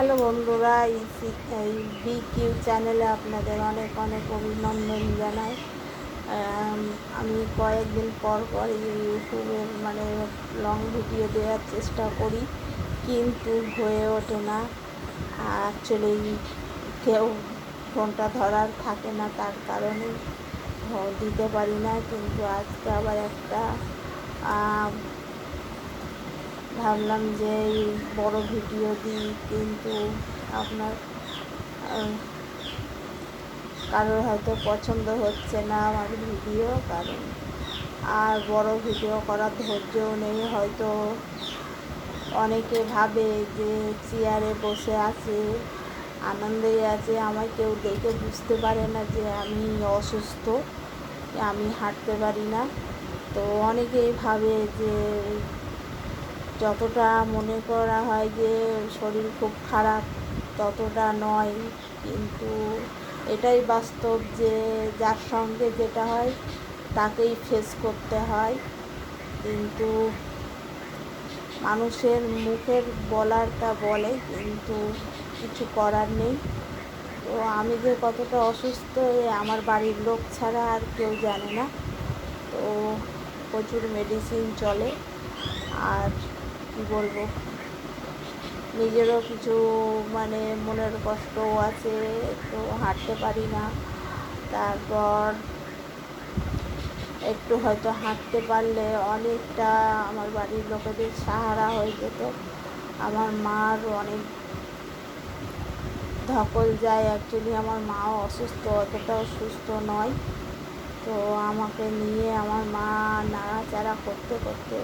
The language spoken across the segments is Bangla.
হ্যালো বন্ধুরা, এই বিকিউ চ্যানেলে আপনাদের অনেক অনেক অভিনন্দন জানাই। আমি কয়েকদিন পর পর ইউটিউবের লং ভিডিও দেওয়ার চেষ্টা করি, কিন্তু হয়ে ওঠে না। অ্যাকচুয়ালি কেউ ফোনটা ধরার থাকে না, তার কারণে দিতে পারি না। কিন্তু আজকে আবার একটা ভাবলাম যে এই বড় ভিডিও দিই, কিন্তু আপনার কারোর হয়তো পছন্দ হচ্ছে না আমার ভিডিও, কারণ আর বড় ভিডিও করার ধৈর্যও নেই। হয়তো অনেকে ভাবে যে চেয়ারে বসে আছে, আনন্দেই আছে, আমায় কেউ দেখে বুঝতে পারে না যে আমি অসুস্থ, আমি হাঁটতে পারি না। তো অনেকেই ভাবে যে যতটা মনে করা হয় যে শরীর খুব খারাপ, ততটা নয়। কিন্তু এটাই বাস্তব যে যার সঙ্গে যেটা হয় তাকেই ফেস করতে হয়। কিন্তু মানুষের মুখের বলারটা বলে, কিন্তু কিছু করার নেই। তো আমি যে কতটা অসুস্থ আমার বাড়ির লোক ছাড়া আর কেউ জানে না। তো প্রচুর মেডিসিন চলে, আর কি বলবো, নিজেরও কিছু মনের কষ্টও আছে, তো হাঁটতে পারি না। তারপর একটু হয়তো হাঁটতে পারলে অনেকটা আমার বাড়ির লোকেদের সাহারা হয়ে যেত। আমার মার অনেক ধকল যায়, অ্যাকচুয়ালি আমার মাও অসুস্থ, অতটাও সুস্থ নয়। তো আমাকে নিয়ে আমার মা নাড়াচাড়া করতে করতে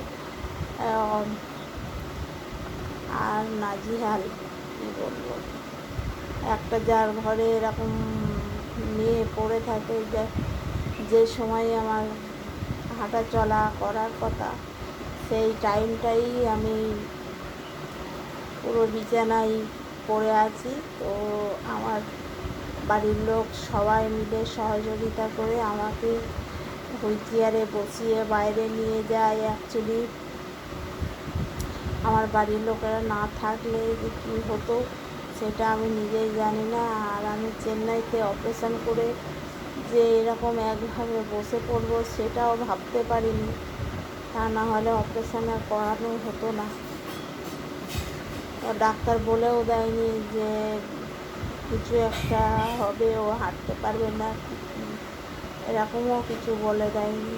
আর নাজিহাল, কী বলবো। একটা যার ঘরে এরকম মেয়ে পড়ে থাকে, যে সময় আমার হাঁটা চলা করার কথা, সেই টাইমটাই আমি পুরো বিছানায় পড়ে আছি। তো আমার বাড়ির লোক সবাই মিলে সহযোগিতা করে আমাকে হুইল চেয়ারে বসিয়ে বাইরে নিয়ে যায়। অ্যাকচুয়ালি আমার বাড়ির লোকেরা না থাকলে যে কী হতো সেটা আমি নিজেই জানি না। আর আমি চেন্নাইতে অপারেশন করে যে এরকম একভাবে বসে পড়বো সেটাও ভাবতে পারিনি, তা না হলে অপারেশন আর করানো হতো না। ডাক্তার বলেও দেয়নি যে কিছু একটা হবে, ও হাঁটতে পারবে না, এরকমও কিছু বলে দেয়নি।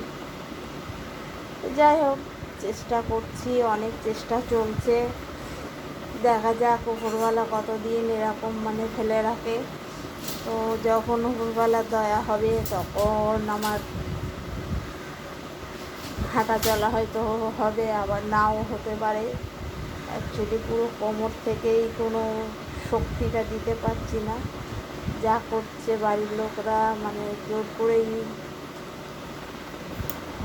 যাই হোক, চেষ্টা করছি, অনেক চেষ্টা চলছে। দেখা যাক উপরওয়ালা কতদিন এরকম ফেলে রাখে। তো যখন উপরওয়ালার দয়া হবে তখন আমার হাঁটা চলা হয়তো হবে, আবার নাও হতে পারে। অ্যাকচুয়ালি পুরো কোমর থেকেই কোনো শক্তিটা দিতে পারছি না। যা করছে বাড়ির লোকরা, জোর করেই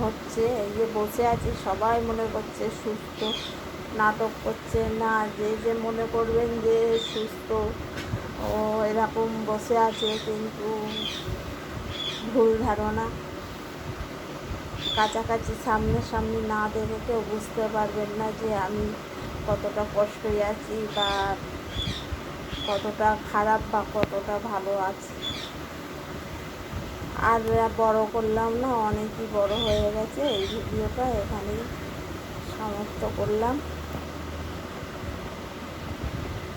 হচ্ছে। এই যে বসে আছি, সবাই মনে করছে সুস্থ, নাটক করছে না। যে মনে করবেন যে সুস্থ, ও এরকম বসে আছে, কিন্তু ভুল ধারণা। কাছাকাছি সামনাসামনি না দেখে কেউ বুঝতে পারবেন না যে আমি কতটা কষ্টে আছি, বা কতটা খারাপ, বা কতটা ভালো আছি। আর বড় করলাম না, অনেকই বড় হয়ে গেছে। এই ভিডিওটা এখানেই সমাপ্ত করলাম।